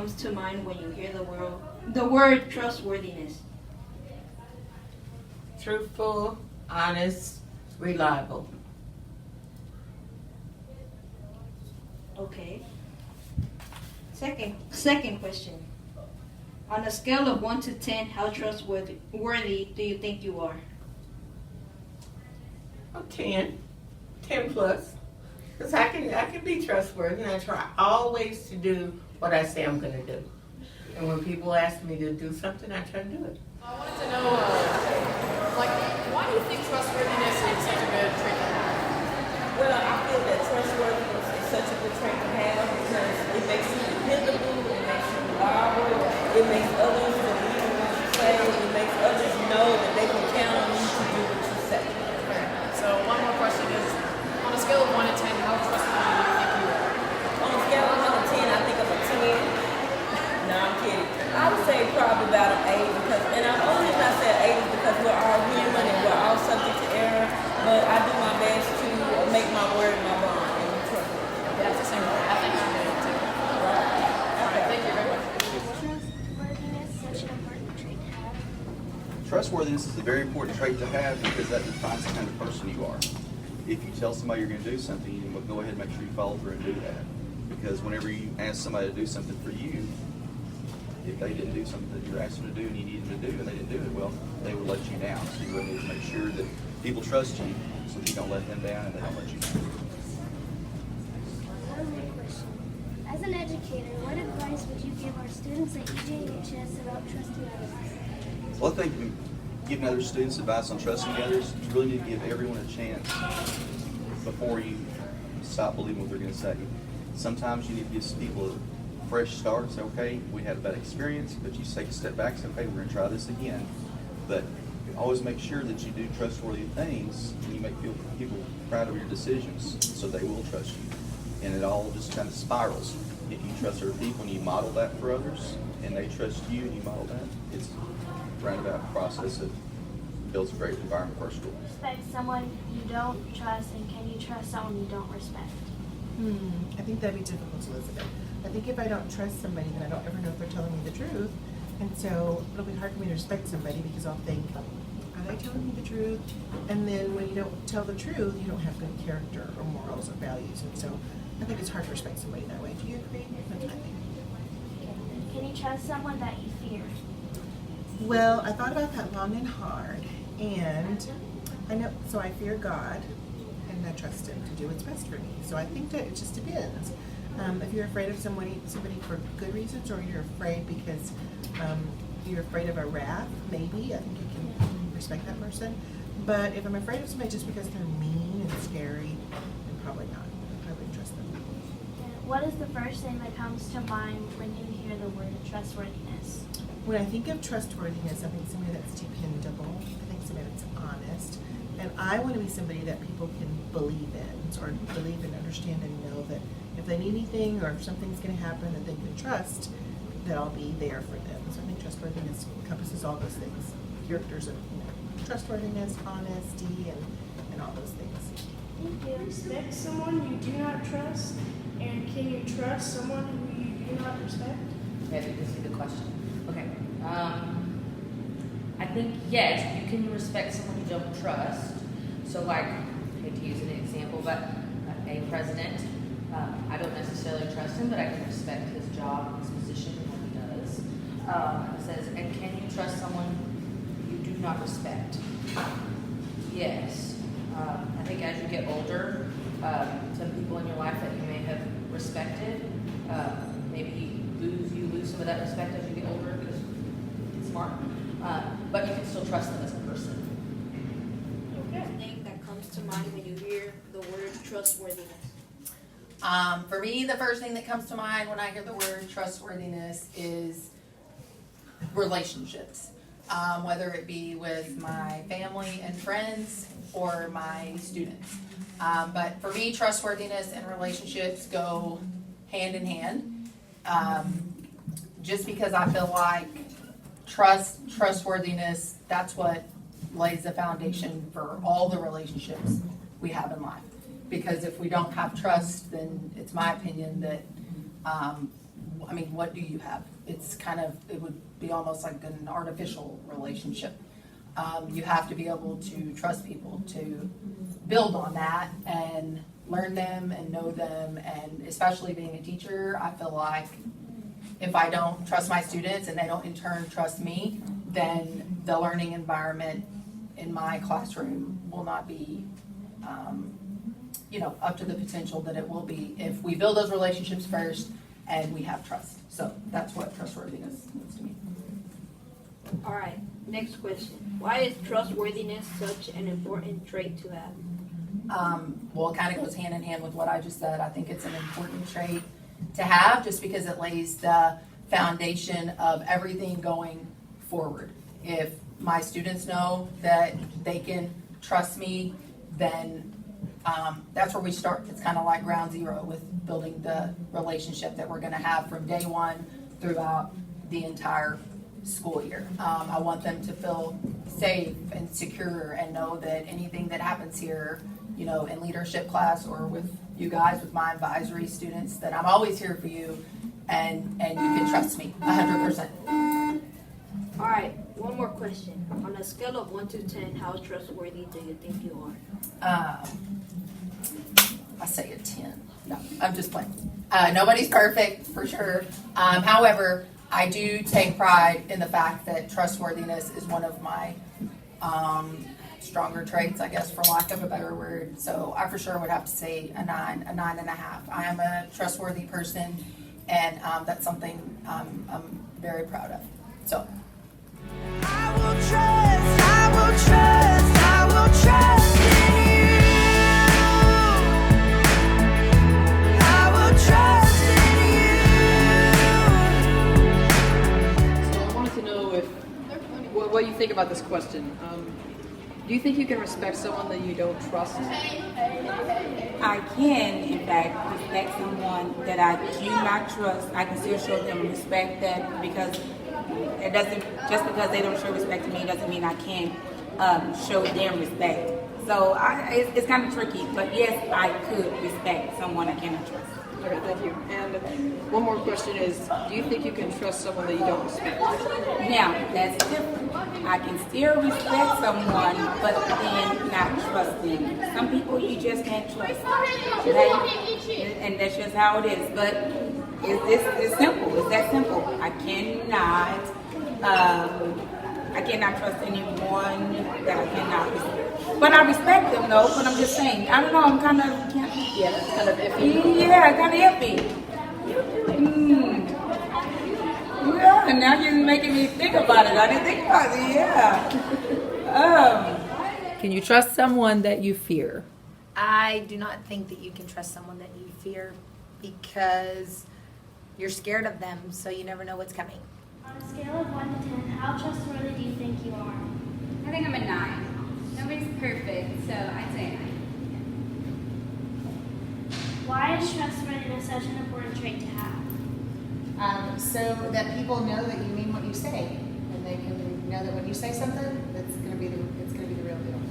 comes to mind when you hear the word trustworthiness? Truthful, honest, reliable. Okay. Second question. On a scale of 1 to 10, how trustworthy do you think you are? 10 plus. Because I can be trustworthy, and I try always to do what I say I'm going to do. And when people ask me to do something, I try to do it. I wanted to know, why do you think trustworthiness is such a good trait to have? Well, I feel that trustworthiness is such a good trait to have because it makes you dependable, it makes you reliable, it makes others believe in what you say, it makes others know that they can count on you to do what you say. Okay. So one more question is, on a scale of 1 to 10, how trustworthy do you think you are? On a scale of 1 to 10, I think I'm a 10. No, I'm kidding. I would say probably about an 8 because, and I'm only if I said 8 is because we're all human and we're all subject to error, but I do my best to make my word my bond and be trustworthy. That's the same way. I think I'm good too. All right, thank you very much. Trustworthiness is such an important trait to have. Trustworthiness is a very important trait to have because that defines the kind of person you are. If you tell somebody you're going to do something, you will go ahead and make sure you follow through and do that. Because whenever you ask somebody to do something for you, if they didn't do something that you're asking them to do and you need them to do and they didn't do it, well, they would let you down. So you really need to make sure that people trust you so that you don't let them down and they don't let you down. One more question. As an educator, what advice would you give our students at EJHS about trusting others? Well, I think giving other students advice on trusting others, you really need to give everyone a chance before you stop believing what they're going to say. Sometimes you need to give people a fresh start and say, okay, we had a bad experience, but you take a step back and say, okay, we're going to try this again. But always make sure that you do trustworthy things and you make people proud of your decisions so they will trust you. And it all just kind of spirals. If you trust other people and you model that for others and they trust you and you model that, it's a roundabout process that builds a great environment for our school. Respect someone you don't trust, and can you trust someone you don't respect? I think that'd be difficult, Elizabeth. I think if I don't trust somebody, then I don't ever know if they're telling me the truth. And so it'll be hard for me to respect somebody because I'll think, are they telling me the truth? And then when you don't tell the truth, you don't have good character or morals or values. And so I think it's hard to respect somebody that way. Do you agree? That's my thing. Can you trust someone that you fear? Well, I thought about that long and hard. And I know, so I fear God and I trust Him to do what's best for me. So I think that it just depends. If you're afraid of somebody for good reasons, or you're afraid because you're afraid of a wrath, maybe I think you can respect that person. But if I'm afraid of somebody just because they're mean and scary, then probably not. I wouldn't trust them. What is the first thing that comes to mind when you hear the word trustworthiness? When I think of trustworthiness, I think somebody that's dependable. I think somebody that's honest. And I want to be somebody that people can believe in, or believe and understand and know that if they need anything or if something's going to happen, that they can trust that I'll be there for them. So I think trustworthiness encompasses all those things. Characters of trustworthiness, honesty, and all those things. Thank you. Respect someone you do not trust, and can you trust someone who you do not respect? Okay, I think this is a good question. Okay. I think, yes, you can respect someone you don't trust. So, like, I hate to use an example, but a president, I don't necessarily trust him, but I can respect his job, his position, and what he does. It says, and can you trust someone you do not respect? Yes. I think as you get older, some people in your life that you may have respected, maybe you lose some of that respect as you get older because it's smart. But you can still trust them as a person. Okay. Thing that comes to mind when you hear the word trustworthiness. For me, the first thing that comes to mind when I hear the word trustworthiness is relationships, whether it be with my family and friends or my students. But for me, trustworthiness and relationships go hand in hand. Just because I feel like trustworthiness, that's what lays the foundation for all the relationships we have in life. Because if we don't have trust, then it's my opinion that I mean, what do you have? It's kind of, it would be almost like an artificial relationship. You have to be able to trust people, to build on that and learn them and know them. And especially being a teacher, I feel like if I don't trust my students and they don't in turn trust me, then the learning environment in my classroom will not be, up to the potential that it will be if we build those relationships first and we have trust. So that's what trustworthiness means to me. All right, next question. Why is trustworthiness such an important trait to have? Well, it kind of goes hand in hand with what I just said. I think it's an important trait to have just because it lays the foundation of everything going forward. If my students know that they can trust me, then that's where we start. It's kind of like ground zero with building the relationship that we're going to have from day one throughout the entire school year. I want them to feel safe and secure and know that anything that happens here, in leadership class or with you guys, with my advisory students, that I'm always here for you and you can trust me 100%. All right, one more question. On a scale of 1 to 10, how trustworthy do you think you are? I say a 10. No, I'm just playing. Nobody's perfect, for sure. However, I do take pride in the fact that trustworthiness is one of my stronger traits, I guess, for lack of a better word. So I for sure would have to say a 9, a 9.5. I am a trustworthy person, and that's something I'm very proud of. So. I will trust, I will trust, I will trust in you. I will trust in you. So I wanted to know what you think about this question. Do you think you can respect someone that you don't trust? I can, in fact, respect someone that I do not trust. I can still show them respect, that because it doesn't, just because they don't show respect to me doesn't mean I can't show them respect. So it's kind of tricky, but yes, I could respect someone I cannot trust. Okay, thank you. And one more question is, do you think you can trust someone that you don't respect? Now, that's different. I can still respect someone, but then not trust them. Some people you just can't trust. Okay? And that's just how it is. But it's simple. It's that simple. I cannot trust anyone that I cannot respect. But I respect them though, but I'm just saying, I don't know, I'm kind of iffy. Yeah, kind of iffy. Yeah, and now you're making me think about it. I didn't think about it, yeah. Can you trust someone that you fear? I do not think that you can trust someone that you fear because you're scared of them, so you never know what's coming. On a scale of 1 to 10, how trustworthy do you think you are? I think I'm a 9. Nobody's perfect, so I'd say a 9. Why is trustworthiness such an important trait to have? So that people know that you mean what you say, and they can know that when you say something, it's going to be the real deal.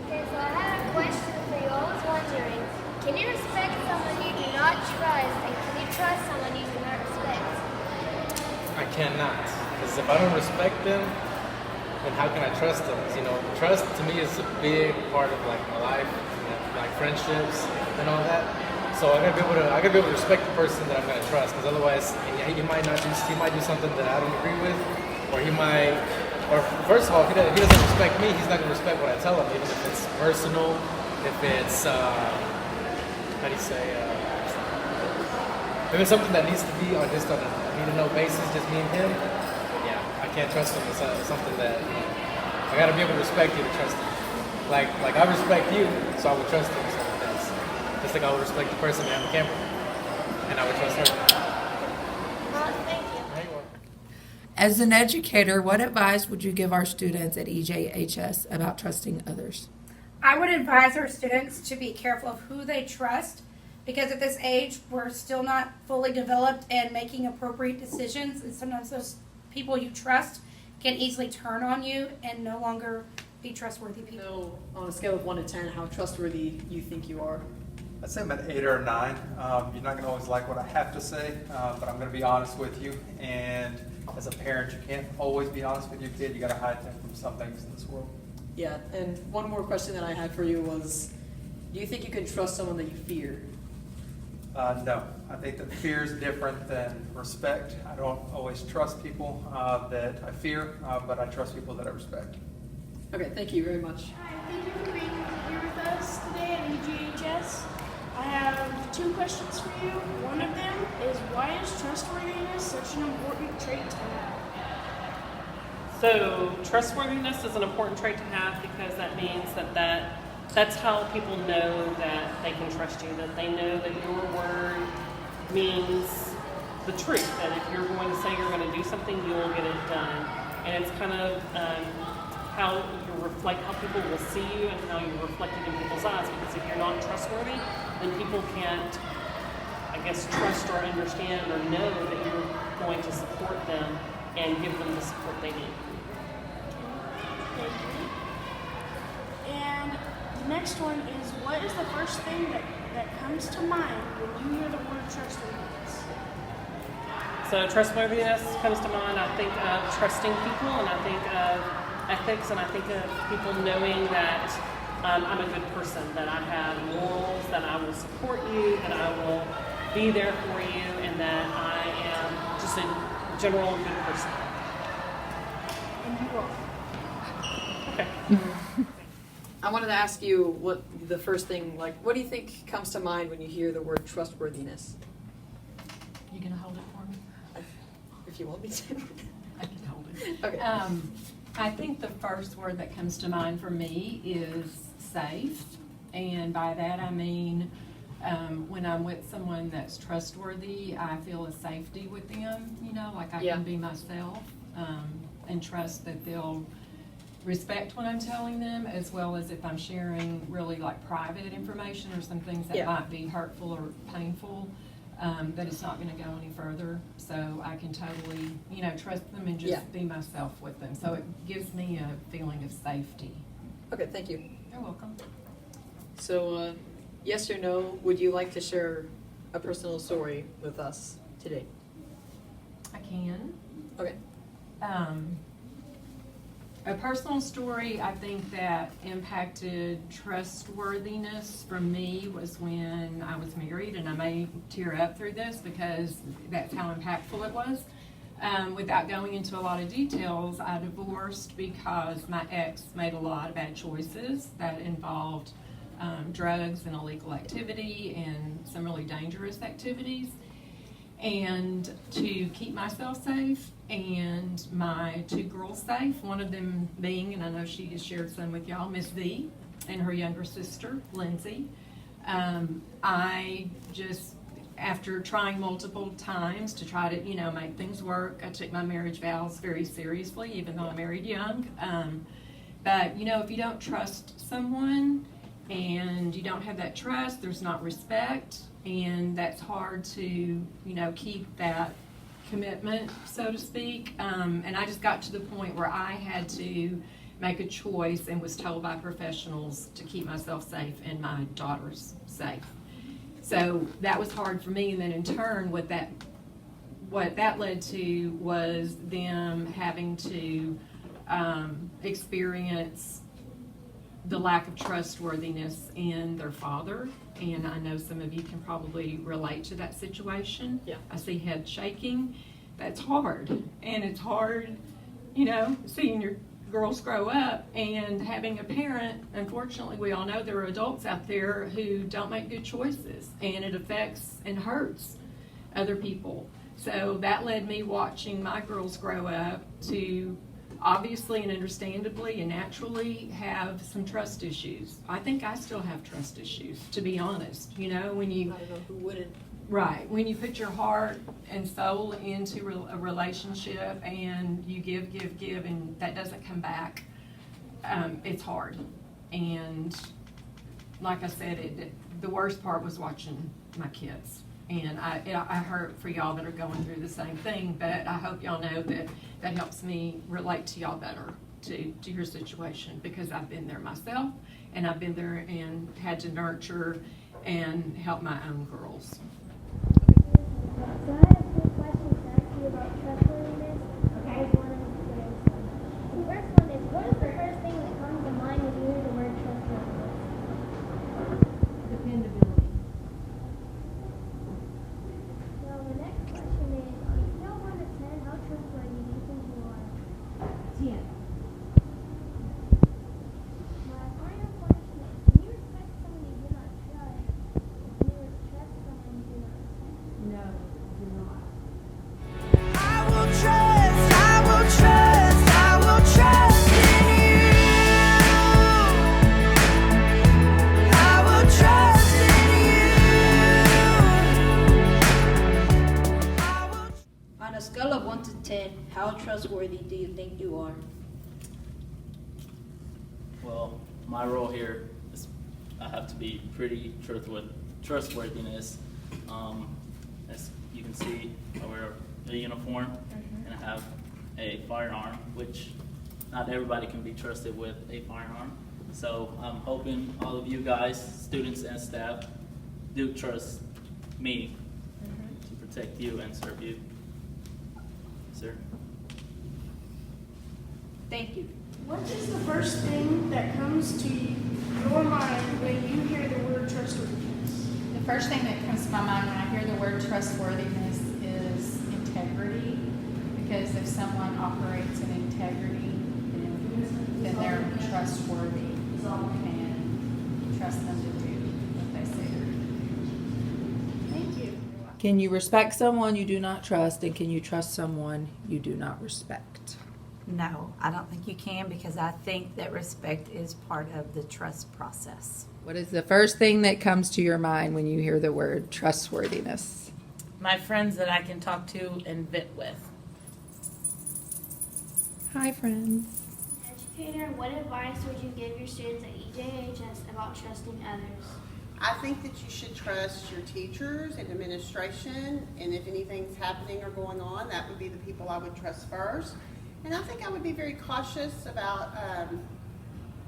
Okay, so I have a question for you. I was wondering, can you respect someone you do not trust, and can you trust someone you do not respect? I cannot, because if I don't respect them, then how can I trust them? Trust to me is a big part of like my life, like friendships and all that. So I gotta be able to respect the person that I'm gonna trust, because otherwise he might do something that I don't agree with, or first of all, if he doesn't respect me, he's not gonna respect what I tell him, even if it's personal, if it's if it's something that needs to be on a need-to-know basis, just me and him. Yeah, I can't trust him. It's something that I gotta be able to respect you to trust him. Like I respect you, so I would trust you. So that's just like I would respect the person behind the camera, and I would trust her. Thank you. As an educator, what advice would you give our students at EJHS about trusting others? I would advise our students to be careful of who they trust, because at this age, we're still not fully developed and making appropriate decisions, and sometimes those people you trust can easily turn on you and no longer be trustworthy people. So, on a scale of 1 to 10, how trustworthy you think you are? I'd say I'm an 8 or a 9. You're not going to always like what I have to say, but I'm going to be honest with you. And as a parent, you can't always be honest with your kid. You got to hide them from some things in this world. Yeah, and one more question that I had for you was, do you think you can trust someone that you fear? No, I think that fear is different than respect. I don't always trust people that I fear, but I trust people that I respect. Okay, thank you very much. Hi, thank you for being here with us today at EJHS. I have 2 questions for you. One of them is, why is trustworthiness such an important trait to have? So trustworthiness is an important trait to have because that means that's how people know that they can trust you, that they know that your word means the truth, that if you're going to say you're going to do something, you'll get it done. And it's kind of how you reflect, how people will see you and how you're reflected in people's eyes, because if you're not trustworthy, then people can't, I guess, trust or understand or know that you're going to support them and give them the support they need. Thank you. And the next one is, what is the first thing that comes to mind when you hear the word trustworthiness? So trustworthiness comes to mind. I think of trusting people, and I think of ethics, and I think of people knowing that I'm a good person, that I have morals, that I will support you, that I will be there for you, and that I am just a general good person. And you are. Okay. I wanted to ask you what the first thing, like, what do you think comes to mind when you hear the word trustworthiness? You gonna hold it for me? If you want me to. I can hold it. Okay. I think the first word that comes to mind for me is safe. And by that I mean, when I'm with someone that's trustworthy, I feel a safety with them, you know, like I can be myself, and trust that they'll respect what I'm telling them, as well as if I'm sharing really like private information or some things that might be hurtful or painful, that it's not going to go any further. So I can totally, you know, trust them and just be myself with them. So it gives me a feeling of safety. Okay, thank you. You're welcome. So, yes or no, would you like to share a personal story with us today? I can. Okay. A personal story I think that impacted trustworthiness for me was when I was married, and I may tear up through this because that's how impactful it was. Without going into a lot of details, I divorced because my ex made a lot of bad choices that involved drugs and illegal activity and some really dangerous activities. And to keep myself safe and my 2 girls safe, one of them being, and I know she has shared some with y'all, Miss V and her younger sister, Lindsay. I just, after trying multiple times to try to, you know, make things work, I took my marriage vows very seriously, even though I married young. But, you know, if you don't trust someone and you don't have that trust, there's not respect, and that's hard to, you know, keep that commitment, so to speak. And I just got to the point where I had to make a choice and was told by professionals to keep myself safe and my daughters safe. So that was hard for me, and then in turn what that led to was them having to experience the lack of trustworthiness in their father. And I know some of you can probably relate to that situation. Yeah. I see head shaking. That's hard. And it's hard, you know, seeing your girls grow up and having a parent. Unfortunately, we all know there are adults out there who don't make good choices, and it affects and hurts other people. So that led me watching my girls grow up to obviously and understandably and naturally have some trust issues. I think I still have trust issues, to be honest. You know, when you... I don't know who wouldn't. Right. When you put your heart and soul into a relationship and you give, and that doesn't come back, it's hard. And like I said, the worst part was watching my kids. And I hurt for y'all that are going through the same thing, but I hope y'all know that helps me relate to y'all better, to your situation, because I've been there myself, and I've been there and had to nurture and help my own girls. So I have 2 questions to ask you about trustworthiness. Okay. As one of the first one is, what is the first thing that comes to mind when you hear the word trustworthiness? Dependability. So the next question is, on a scale of 1 to 10, how trustworthy do you think you are? 10. My final question is, can you respect someone you do not trust? Can you trust someone you do not respect? No, do not. I will trust, I will trust, I will trust in you. I will trust in you. On a scale of 1 to 10, how trustworthy do you think you are? Well, my role here is I have to be pretty trustworthiness. As you can see, I wear a uniform and I have a firearm, which not everybody can be trusted with a firearm. So I'm hoping all of you guys, students and staff, do trust me to protect you and serve you. Sir? Thank you. What is the first thing that comes to your mind when you hear the word trustworthiness? The first thing that comes to my mind when I hear the word trustworthiness is integrity, because if someone operates in integrity, then they're trustworthy and trust them to do what they say they're doing. Thank you. Can you respect someone you do not trust, and can you trust someone you do not respect? No, I don't think you can, because I think that respect is part of the trust process. What is the first thing that comes to your mind when you hear the word trustworthiness? My friends that I can talk to and vent with. Hi, friends. Educator, what advice would you give your students at EJHS about trusting others? I think that you should trust your teachers and administration, and if anything's happening or going on, that would be the people I would trust first. And I think I would be very cautious about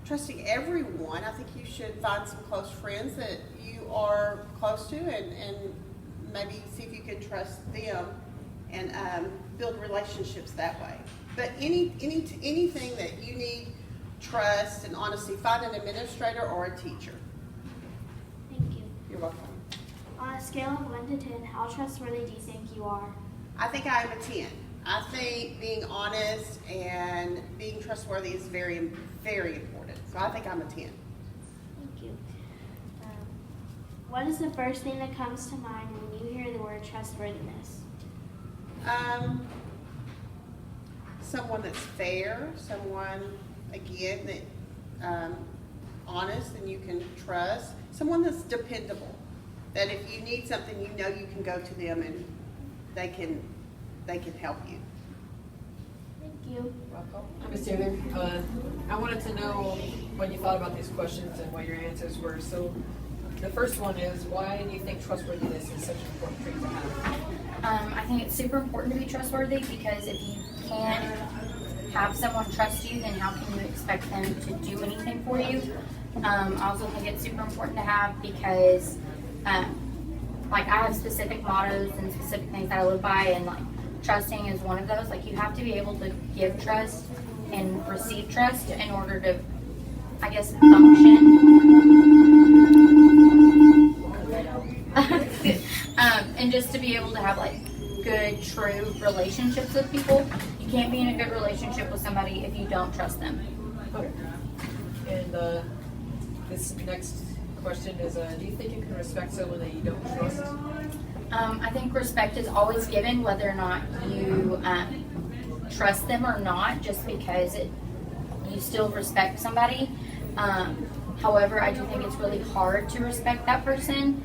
trusting everyone. I think you should find some close friends that you are close to, and maybe see if you can trust them and build relationships that way. But anything that you need trust and honesty, find an administrator or a teacher. Thank you. You're welcome. On a scale of 1 to 10, how trustworthy do you think you are? I think I am a 10. I think being honest and being trustworthy is very, very important. So I think I'm a 10. Thank you. What is the first thing that comes to mind when you hear the word trustworthiness? Someone that's fair, someone, again, that honest and you can trust, someone that's dependable, that if you need something, you know you can go to them and they can help you. Thank you. Hi, Ms. Taylor. I wanted to know what you thought about these questions and what your answers were. So the first one is, why do you think trustworthiness is such an important trait to have? I think it's super important to be trustworthy, because if you can't have someone trust you, then how can you expect them to do anything for you? I also think it's super important to have because like I have specific mottos and specific things that I live by, and like trusting is one of those. Like you have to be able to give trust and receive trust in order to, I guess, function. And just to be able to have like good, true relationships with people. You can't be in a good relationship with somebody if you don't trust them. Okay. And this next question is, do you think you can respect someone that you don't trust? I think respect is always given, whether or not you trust them or not, just because you still respect somebody. However, I do think it's really hard to respect that person,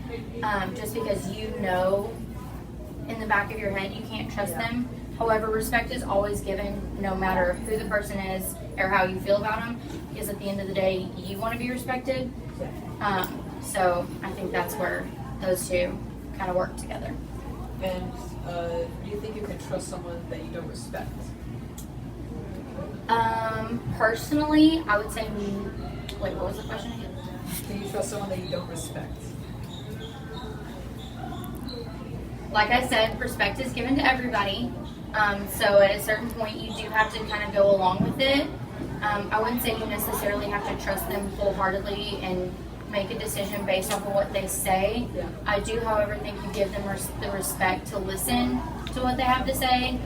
just because you know in the back of your head you can't trust them. However, respect is always given, no matter who the person is or how you feel about them, because at the end of the day, you want to be respected. So I think that's where those two kind of work together. And do you think you can trust someone that you don't respect? Personally, I would say, wait, what was the question again? Do you trust someone that you don't respect? Like I said, respect is given to everybody. So at a certain point, you do have to kind of go along with it. I wouldn't say you necessarily have to trust them full-heartedly and make a decision based off of what they say. Yeah. I do, however, think you give them the respect to listen to what they have to say,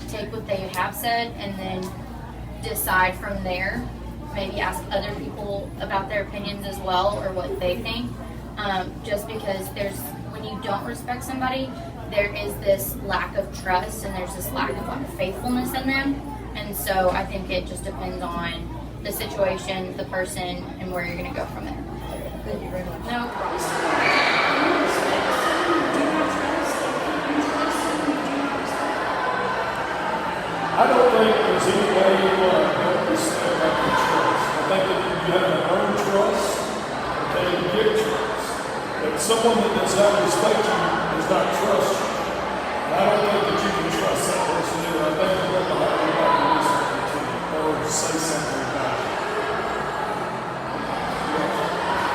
take what they have said, and then decide from there. Maybe ask other people about their opinions as well or what they think. Just because when you don't respect somebody, there is this lack of trust and there's this lack of faithfulness in them. And so I think it just depends on the situation, the person, and where you're going to go from there. Thank you very much. No problem. I don't think there's any way you want to help respect like you trust. I think that you have to earn trust, okay, you get trust. But someone that does not respect you does not trust you. And I don't think that you can trust that person either. I think you have to have everybody listen to you or say something about it.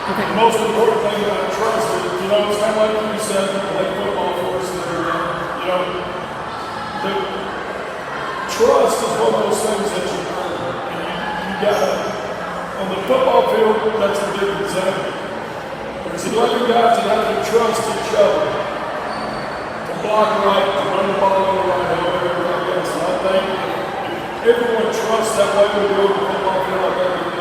Okay. The most important thing about trust is, it's kind of like you said, you play football for us and everything. Trust is one of those things that you earn. And you got to, on the football field, that's a good example. Because 11 guys that have to trust each other to block right, to run the ball on the right, however everything else. And I think if everyone trusts that way we go to the football field, I think